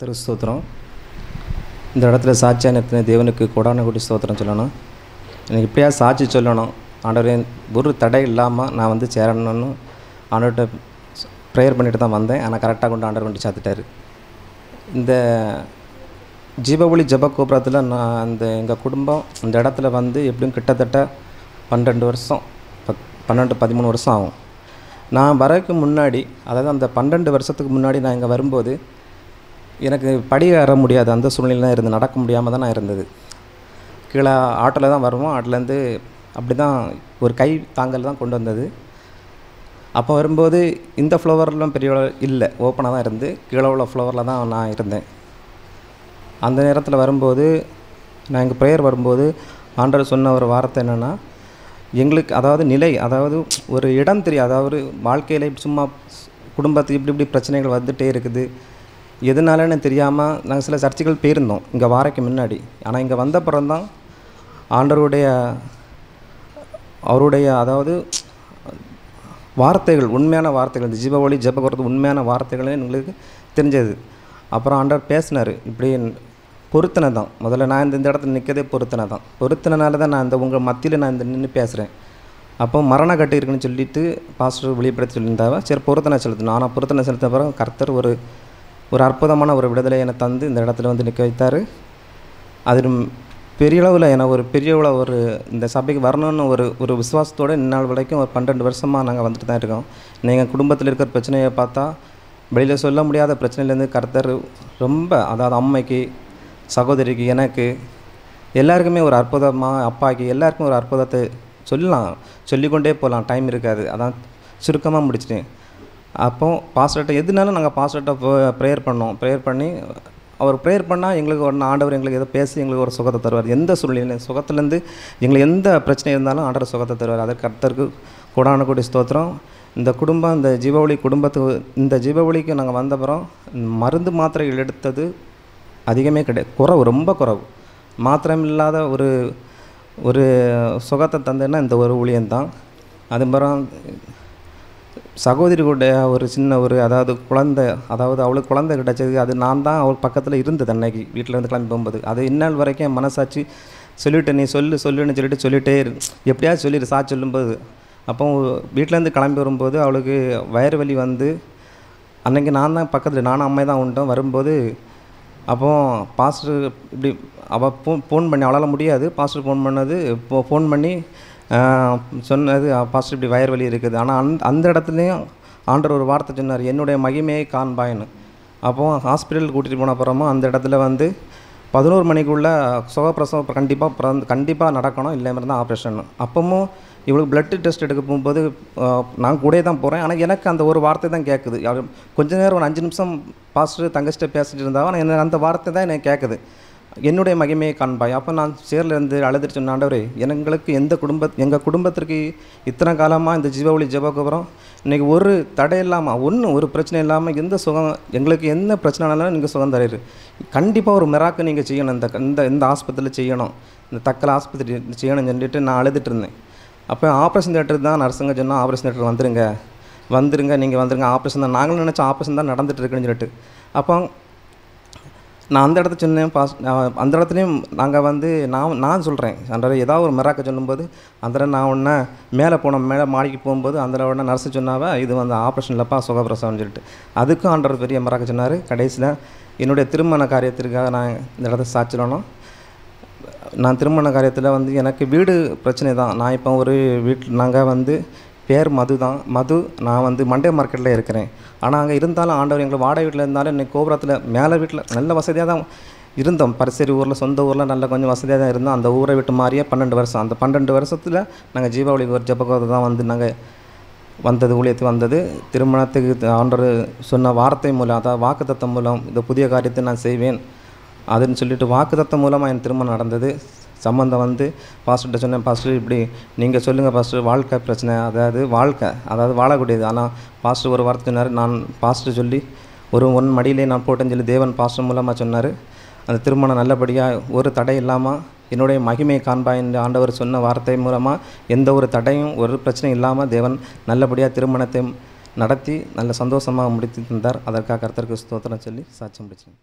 ஸ்தோத்திரம். இந்த இடத்துல சாட்சியாக நிறுத்தின தேவனுக்கு கோடான கோடி ஸ்தோத்திரம் சொல்லணும். எனக்கு இப்படியா சாட்சி சொல்லணும். ஆண்டவரே, ஒரு தடை இல்லாமல் நான் வந்து சேரணும்னு ஆண்டவர்கிட்ட ப்ரேயர் பண்ணிட்டு தான் வந்தேன். ஆனால் கரெக்டாக கொண்டு ஆண்டவர் கொண்டு சாத்திட்டார். இந்த ஜீவஒளி ஜெப கோபுரத்தில் நான் எங்கள் குடும்பம் இந்த இடத்துல வந்து எப்படியும் கிட்டத்தட்ட 12 வருஷம் 13 வருஷம் ஆகும். நான் வரக்கு முன்னாடி, அதாவது அந்த 12 வருஷத்துக்கு முன்னாடி நான் இங்கே வரும்போது எனக்கு படி ஏற முடியாது, அந்த சூழ்நிலை தான் இருந்து நடக்க முடியாமல் தான் நான் இருந்தது. கீழே ஆட்டோவில் தான் வருவோம். ஆட்டோலேருந்து அப்படி தான் ஒரு கை தாங்கல் தான் கொண்டு வந்தது. அப்போ வரும்போது இந்த ஃப்ளவர்லாம் பெரிய இல்லை, ஓப்பனாக தான் இருந்து கீழே உள்ள ஃப்ளவரில் தான் நான் இருந்தேன். அந்த நேரத்தில் வரும்போது நான் எங்கள் ப்ரேயர் வரும்போது ஆண்டவர் சொன்ன ஒரு வார்த்தை என்னென்னா, எங்களுக்கு அதாவது நிலை, அதாவது ஒரு இடம் தெரியும், அதாவது வாழ்க்கையில் சும்மா குடும்பத்துக்கு இப்படி பிரச்சனைகள் வந்துகிட்டே இருக்குது, எதனாலன்னு தெரியாமல் நாங்கள் சில சர்ச்சைகள் போயிருந்தோம் இங்கே வாரக்கு முன்னாடி. ஆனால் இங்கே வந்த பிறந்தான் அவருடைய அதாவது வார்த்தைகள், உண்மையான வார்த்தைகள், இந்த ஜீவஒளி ஜெப உண்மையான வார்த்தைகளே எங்களுக்கு தெரிஞ்சது. அப்புறம் ஆண்டவர் பேசினார். இப்படி பொருத்தனை தான் முதல்ல நான் இந்த இடத்துல நிற்கதே பொருத்தனால தான் நான் உங்கள் மத்தியில் நான் நின்று பேசுகிறேன். அப்போ மரண கட்டு இருக்குன்னு சொல்லிட்டு பாஸ்டர் வெளிப்படுத்தி சொல்லியிருந்தாவா. சரி, பொருத்தனை செலுத்தணும். ஆனால் பொருத்தனை செலுத்த பிறகு கர்த்தர் ஒரு அற்புதமான ஒரு விடுதலை என்னை தந்து இந்த இடத்துல வந்து நிற்க வைத்தார். அது பெரிய அளவில் ஒரு இந்த சபைக்கு வரணும்னு ஒரு விசுவாசத்தோடு இந்நாள் வரைக்கும் ஒரு 12 வருஷமாக நாங்கள் வந்துட்டு தான் இருக்கோம். நீங்கள் குடும்பத்தில் இருக்கிற பிரச்சனையை பார்த்தா வெளியில் சொல்ல முடியாத பிரச்சனையிலேருந்து கர்த்தர் ரொம்ப, அதாவது அம்மைக்கு, சகோதரிக்கு, எனக்கு எல்லாருக்குமே ஒரு அற்புதமாக, அப்பாக்கு எல்லாருக்கும் ஒரு அற்புதத்தை சொல்லிக்கொண்டே போகலாம், டைம் இருக்காது. அதான் சுருக்கமாக முடிச்சிட்டேன். அப்போ பாஸ்டர்கிட்ட எதுனாலும் நாங்கள் பாஸ்டர்கிட்ட ப்ரேயர் பண்ணி அவர் ப்ரேயர் பண்ணால் எங்களுக்கு ஒரு ஆண்டவர் எங்களுக்கு ஏதோ பேசி எங்களுக்கு ஒரு சுகத்தை தருவார். எந்த சூழ்நிலையும் சுகத்துலேருந்து எங்களுக்கு எந்த பிரச்சனை இருந்தாலும் ஆண்டவர் சுகத்தை தருவார். அதற்கு கர்த்தருக்கு கோடான கோடி ஸ்தோத்திரம். இந்த குடும்பம், இந்த ஜீவஒளிக்கு நாங்கள் வந்தப்புறம் மருந்து மாத்திரைகள் எடுத்தது அதிகமே கிடையாது, ரொம்ப குறைவு. மாத்திரம் இல்லாத ஒரு சுகத்தை தந்தேன்னா இந்த ஒரு ஊழியம்தான். அதுக்கப்புறம் சகோதரி கூட ஒரு சின்ன அதாவது குழந்தை, அதாவது அவளுக்கு குழந்தை கிடச்சது. அது நான் தான் அவள் பக்கத்தில் இருந்தது அன்னைக்கு வீட்டில் இருந்து கிளம்பி போகும்போது. அது இந்நாள் வரைக்கும் என் மனசாட்சி சொல்லிவிட்டு, நீ சொல்லுன்னு சொல்லிட்டே எப்படியாவது சொல்லிடு சாட்சி சொல்லும்போது. அப்போ வீட்டிலேருந்து கிளம்பி வரும்போது அவளுக்கு வயிறு வலி வந்து அன்றைக்கி நான் தான் பக்கத்தில், நானும் அம்மை தான் உண்டோம் வரும்போது. அப்போ பாஸ்டர் இப்படி அவள் ஃபோன் பண்ணி, அவளால் முடியாது, பாஸ்டர் ஃபோன் பண்ணி சொன்னது, பாஸ்டர் இப்படி வயிறு வலி இருக்குது. ஆனால் அந்த இடத்துலையும் ஆண்டவர் ஒரு வார்த்தை சொன்னார், என்னுடைய மகிமையை காண்பாயின்னு. அப்போது ஹாஸ்பிட்டலுக்கு கூட்டிகிட்டு போன அப்புறமா அந்த இடத்துல வந்து 11 மணிக்குள்ளே சுகப்பிரசவம் கண்டிப்பாக நடக்கணும், இல்லை மாதிரி தான் ஆப்ரேஷன். அப்பவும் இவளுக்கு பிளட்டு டெஸ்ட் எடுக்க போகும்போது நான் கூட தான் போகிறேன். ஆனால் எனக்கு அந்த ஒரு வார்த்தை தான் கேட்குது. கொஞ்ச நேரம் ஒரு 5 நிமிஷம் பாஸ்டர் தங்கச்சிட்ட பேசிட்டு இருந்தால், ஆனால் எனக்கு அந்த வார்த்தை தான் எனக்கு கேட்குது, என்னுடைய மகிமையை காண்பாய். அப்போ நான் சேரில் இருந்து அழுதுட்டு சொன்ன, ஆண்டவரே, எங்களுக்கு எங்கள் குடும்பத்திற்கு இத்தனை காலமாக இந்த ஜீவஒளி ஜெபக்கப்புறம் இன்றைக்கி ஒரு தடை இல்லாமல், ஒரு பிரச்சனை இல்லாமல், எந்த சுகம் எங்களுக்கு என்ன பிரச்சனைனாலும் நீங்கள் சுகம் தரீரு. கண்டிப்பாக ஒரு மிராக்கு நீங்கள் செய்யணும், இந்த ஆஸ்பத்திரியில் செய்யணும், இந்த தக்கலை ஆஸ்பத்திரி செய்யணும்னு சொல்லிட்டு நான் அழுதுட்டு இருந்தேன். அப்போ ஆப்ரேஷன் தேட்டருக்கு தான் நர்ஸுங்க சொன்னால், ஆப்ரேஷன் தேட்டருக்கு வந்துருங்க, நீங்கள் வந்துருங்க, ஆப்ரேஷன் தான், நாங்களும் நினச்சோம் ஆப்ரேஷன் தான் நடந்துகிட்டு இருக்குன்னு சொல்லிட்டு. அப்போ நான் அந்த இடத்த சொன்னேன், அந்த இடத்துலையும் நாங்கள் வந்து நான் சொல்கிறேன், அந்த ஏதாவது ஒரு மிராக்க சொல்லும்போது அந்த நான் உடனே மேலே மாடிக்கு போகும்போது அந்த உடனே நர்ஸு சொன்னாவா, இது வந்து ஆப்ரேஷன் இல்லைப்பா, சுகப்பிரசவம்னு சொல்லிட்டு. அதுக்கும் ஆண்டவர் பெரிய மிராக்க சொன்னார். கடைசியில் என்னுடைய திருமண காரியத்திற்காக நான் இந்த இடத்த சாட்சிடணும். நான் திருமண காரியத்தில் வந்து எனக்கு வீடு பிரச்சனை தான். நான் இப்போ ஒரு வீட்டில், நாங்கள் வந்து பேர் மது, நான் வந்து மண்டே மார்க்கெட்டில் இருக்கிறேன். ஆனால் அங்கே இருந்தாலும் ஆண்டவர் எங்களுக்கு வாடகை வீட்டில் இருந்தாலும் இன்றைக்கி கோபுரத்தில் மேலே வீட்டில் நல்ல வசதியாக தான் இருந்தோம். பரிசேரி ஊரில், சொந்த ஊரில் நல்ல கொஞ்சம் வசதியாக தான் இருந்தோம். அந்த ஊரை விட்டு மாறியே 12 வருஷம். அந்த 12 வருஷத்தில் நாங்கள் ஜீவஒளி ஒரு ஜெபக்கோபுரம் தான் வந்து நாங்கள் ஊழியத்துக்கு வந்தது. திருமணத்துக்கு ஆண்டவர் சொன்ன வார்த்தை மூலம், அதாவது வாக்குத்தத்தம் மூலம், இந்த புதிய காரியத்தை நான் செய்வேன் அதுன்னு சொல்லிட்டு வாக்குத்தத்தம் மூலமாக என் திருமணம் நடந்தது. சம்மந்தம் வந்து பாஸ்டர்கிட்ட சொன்னேன், பாஸ்டர் இப்படி நீங்கள் சொல்லுங்கள் பாஸ்டர், வாழ்க்கை பிரச்சனை, அதாவது வாழக்கூடியது. ஆனால் பாஸ்டர் ஒரு வார்த்தை சொன்னார், நான் பாஸ்டர் சொல்லி ஒன் மடியிலே நான் போட்டேன்னு சொல்லி தேவன் பாஸ்டர் மூலமாக சொன்னார். அந்த திருமணம் நல்லபடியாக ஒரு தடை இல்லாமல் என்னுடைய மகிமையை காண்பாய் என்று ஆண்டவர் சொன்ன வார்த்தை மூலமாக எந்த ஒரு தடையும் ஒரு பிரச்சனையும் இல்லாமல் தேவன் நல்லபடியாக திருமணத்தை நடத்தி நல்ல சந்தோஷமாக முடித்து தந்தார். அதற்காக கர்த்தருக்கு ஸ்தோத்திரம் சொல்லி சாட்சி முடிச்சேன்.